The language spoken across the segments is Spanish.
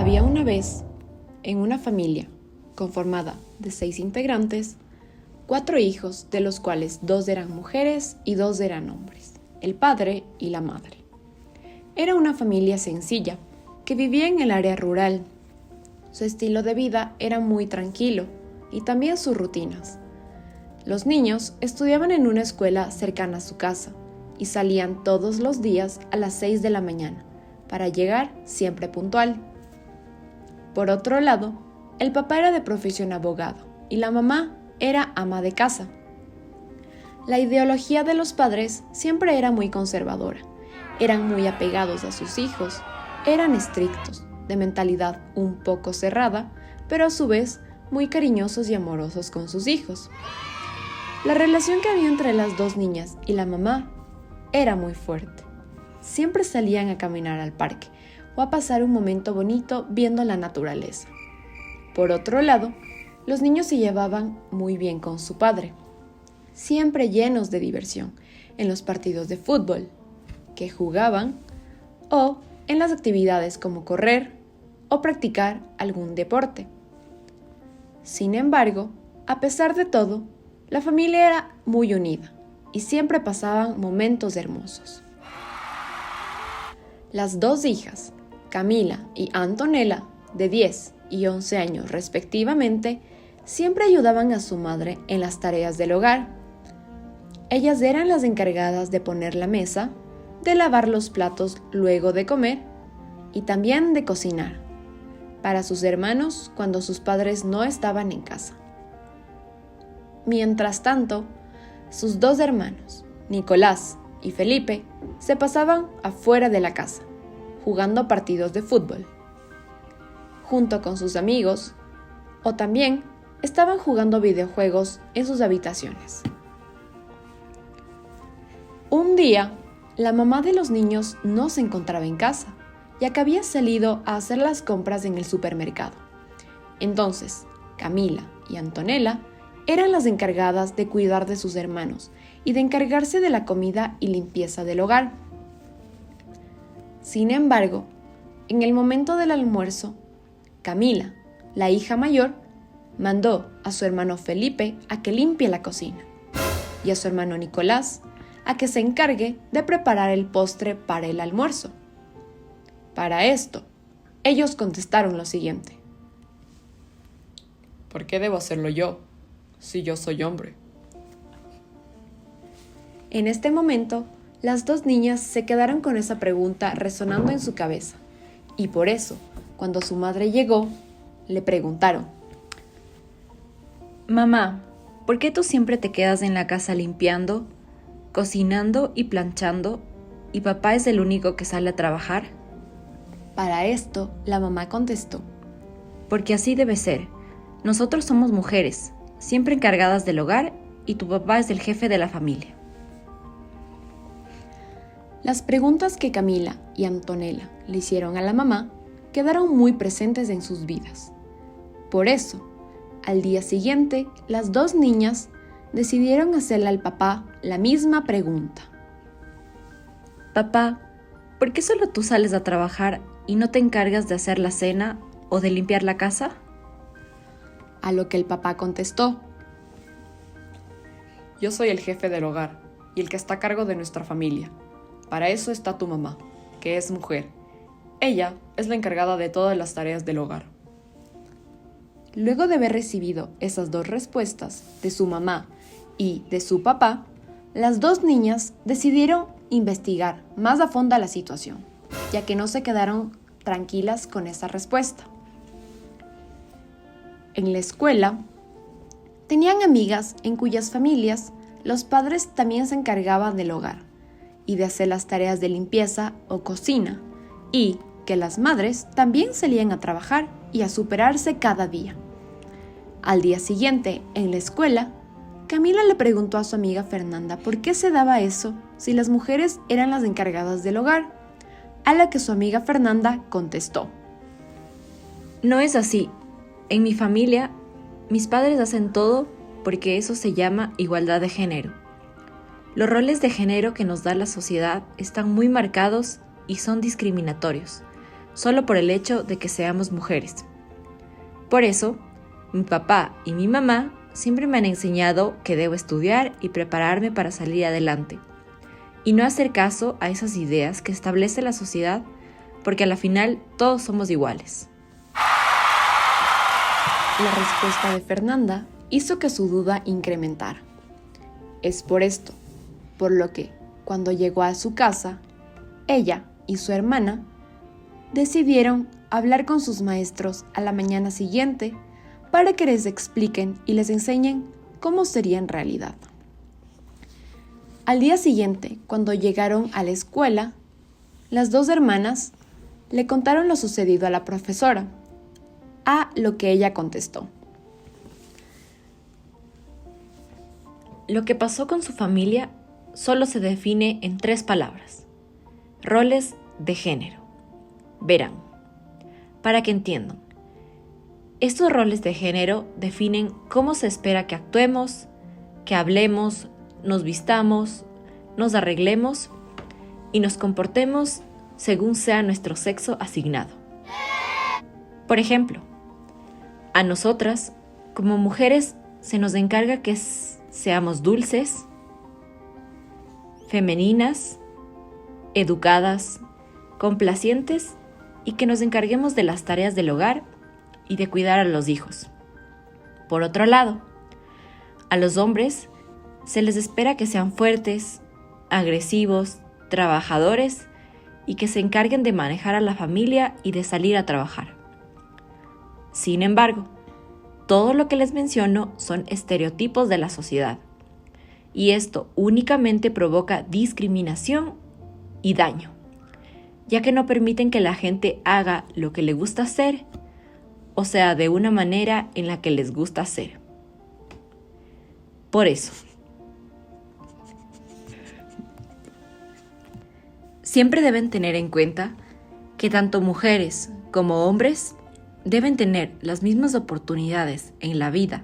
Había una vez, en una familia conformada de 6 integrantes, 4 hijos, de los cuales 2 eran mujeres y 2 eran hombres, el padre y la madre. Era una familia sencilla que vivía en el área rural. Su estilo de vida era muy tranquilo y también sus rutinas. Los niños estudiaban en una escuela cercana a su casa y salían todos los días a las 6 de la mañana para llegar siempre puntual. Por otro lado, el papá era de profesión abogado y la mamá era ama de casa. La ideología de los padres siempre era muy conservadora. Eran muy apegados a sus hijos, eran estrictos, de mentalidad un poco cerrada, pero a su vez muy cariñosos y amorosos con sus hijos. La relación que había entre las 2 niñas y la mamá era muy fuerte. Siempre salían a caminar al parque o a pasar un momento bonito viendo la naturaleza. Por otro lado, los niños se llevaban muy bien con su padre, siempre llenos de diversión en los partidos de fútbol que jugaban o en las actividades como correr o practicar algún deporte. Sin embargo, a pesar de todo, la familia era muy unida y siempre pasaban momentos hermosos. Las 2 hijas, Camila y Antonella, de 10 y 11 años respectivamente, siempre ayudaban a su madre en las tareas del hogar. Ellas eran las encargadas de poner la mesa, de lavar los platos luego de comer y también de cocinar para sus hermanos cuando sus padres no estaban en casa. Mientras tanto, sus 2 hermanos, Nicolás y Felipe, se pasaban afuera de la casa, jugando partidos de fútbol, junto con sus amigos, o también estaban jugando videojuegos en sus habitaciones. Un día, la mamá de los niños no se encontraba en casa, ya que había salido a hacer las compras en el supermercado. Entonces, Camila y Antonella eran las encargadas de cuidar de sus hermanos y de encargarse de la comida y limpieza del hogar. Sin embargo, en el momento del almuerzo, Camila, la hija mayor, mandó a su hermano Felipe a que limpie la cocina y a su hermano Nicolás a que se encargue de preparar el postre para el almuerzo. Para esto, ellos contestaron lo siguiente: ¿Por qué debo hacerlo yo, si yo soy hombre? En este momento, las 2 niñas se quedaron con esa pregunta resonando en su cabeza, y por eso, cuando su madre llegó, le preguntaron: Mamá, ¿por qué tú siempre te quedas en la casa limpiando, cocinando y planchando, y papá es el único que sale a trabajar? Para esto, la mamá contestó: Porque así debe ser. Nosotros somos mujeres, siempre encargadas del hogar, y tu papá es el jefe de la familia. Las preguntas que Camila y Antonella le hicieron a la mamá quedaron muy presentes en sus vidas. Por eso, al día siguiente, las 2 niñas decidieron hacerle al papá la misma pregunta. Papá, ¿por qué solo tú sales a trabajar y no te encargas de hacer la cena o de limpiar la casa? A lo que el papá contestó: Yo soy el jefe del hogar y el que está a cargo de nuestra familia. Para eso está tu mamá, que es mujer. Ella es la encargada de todas las tareas del hogar. Luego de haber recibido esas 2 respuestas de su mamá y de su papá, las 2 niñas decidieron investigar más a fondo la situación, ya que no se quedaron tranquilas con esa respuesta. En la escuela, tenían amigas en cuyas familias los padres también se encargaban del hogar y de hacer las tareas de limpieza o cocina, y que las madres también salían a trabajar y a superarse cada día. Al día siguiente, en la escuela, Camila le preguntó a su amiga Fernanda por qué se daba eso si las mujeres eran las encargadas del hogar, a la que su amiga Fernanda contestó: No es así. En mi familia, mis padres hacen todo porque eso se llama igualdad de género. Los roles de género que nos da la sociedad están muy marcados y son discriminatorios. solo por el hecho de que seamos mujeres. Por eso, mi papá y mi mamá siempre me han enseñado que debo estudiar y prepararme para salir adelante, y no hacer caso a esas ideas que establece la sociedad, porque a la final todos somos iguales. La respuesta de Fernanda hizo que su duda incrementara. Es por esto, por lo que, cuando llegó a su casa, ella y su hermana decidieron hablar con sus maestros a la mañana siguiente para que les expliquen y les enseñen cómo sería en realidad. Al día siguiente, cuando llegaron a la escuela, las dos hermanas le contaron lo sucedido a la profesora, a lo que ella contestó. Lo que pasó con su familia solo se define en 3 palabras: roles de género. Verán, para que entiendan, estos roles de género definen cómo se espera que actuemos, que hablemos, nos vistamos, nos arreglemos y nos comportemos según sea nuestro sexo asignado. Por ejemplo, a nosotras, como mujeres, se nos encarga que seamos dulces, femeninas, educadas, complacientes y que nos encarguemos de las tareas del hogar y de cuidar a los hijos. Por otro lado, a los hombres se les espera que sean fuertes, agresivos, trabajadores y que se encarguen de manejar a la familia y de salir a trabajar. Sin embargo, todo lo que les menciono son estereotipos de la sociedad, y esto únicamente provoca discriminación y daño, ya que no permiten que la gente haga lo que le gusta hacer, o sea, de una manera en la que les gusta hacer. Por eso, siempre deben tener en cuenta que tanto mujeres como hombres deben tener las mismas oportunidades en la vida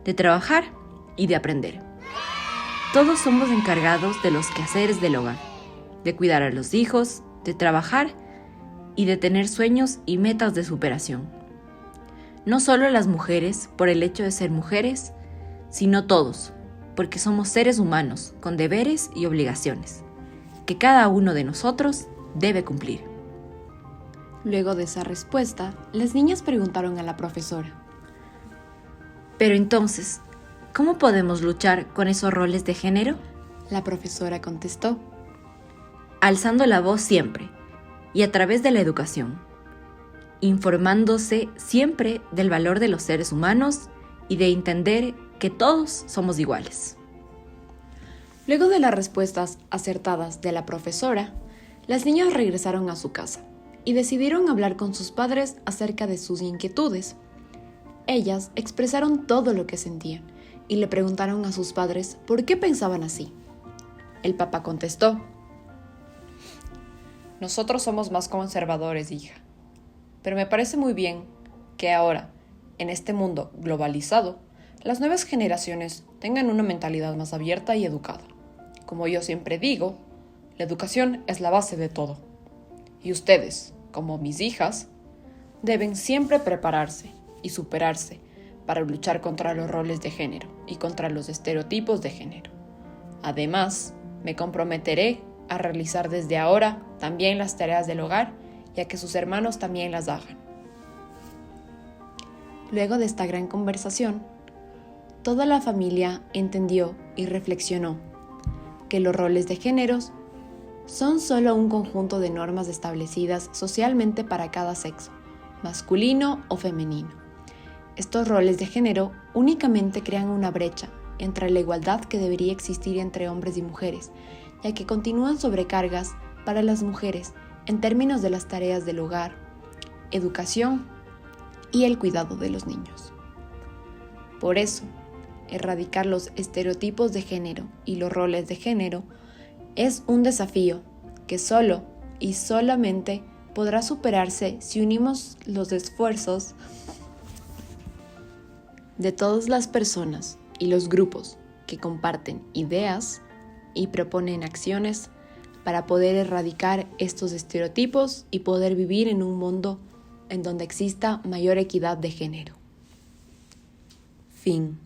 de trabajar y de aprender. Todos somos encargados de los quehaceres del hogar, de cuidar a los hijos, de trabajar y de tener sueños y metas de superación. No solo las mujeres por el hecho de ser mujeres, sino todos, porque somos seres humanos con deberes y obligaciones, que cada uno de nosotros debe cumplir. Luego de esa respuesta, las niñas preguntaron a la profesora: Pero entonces, ¿cómo podemos luchar con esos roles de género? La profesora contestó: alzando la voz siempre y a través de la educación, informándose siempre del valor de los seres humanos y de entender que todos somos iguales. Luego de las respuestas acertadas de la profesora, las niñas regresaron a su casa y decidieron hablar con sus padres acerca de sus inquietudes. Ellas expresaron todo lo que sentían y le preguntaron a sus padres por qué pensaban así. El papá contestó: Nosotros somos más conservadores, hija. Pero me parece muy bien que ahora, en este mundo globalizado, las nuevas generaciones tengan una mentalidad más abierta y educada. Como yo siempre digo, la educación es la base de todo. Y ustedes, como mis hijas, deben siempre prepararse y superarse para luchar contra los roles de género y contra los estereotipos de género. Además, me comprometeré a realizar desde ahora también las tareas del hogar y a que sus hermanos también las hagan. Luego de esta gran conversación, toda la familia entendió y reflexionó que los roles de géneros son solo un conjunto de normas establecidas socialmente para cada sexo, masculino o femenino. Estos roles de género únicamente crean una brecha entre la igualdad que debería existir entre hombres y mujeres, ya que continúan sobrecargas para las mujeres en términos de las tareas del hogar, educación y el cuidado de los niños. Por eso, erradicar los estereotipos de género y los roles de género es un desafío que solo y solamente podrá superarse si unimos los esfuerzos de todas las personas y los grupos que comparten ideas y proponen acciones para poder erradicar estos estereotipos y poder vivir en un mundo en donde exista mayor equidad de género. Fin.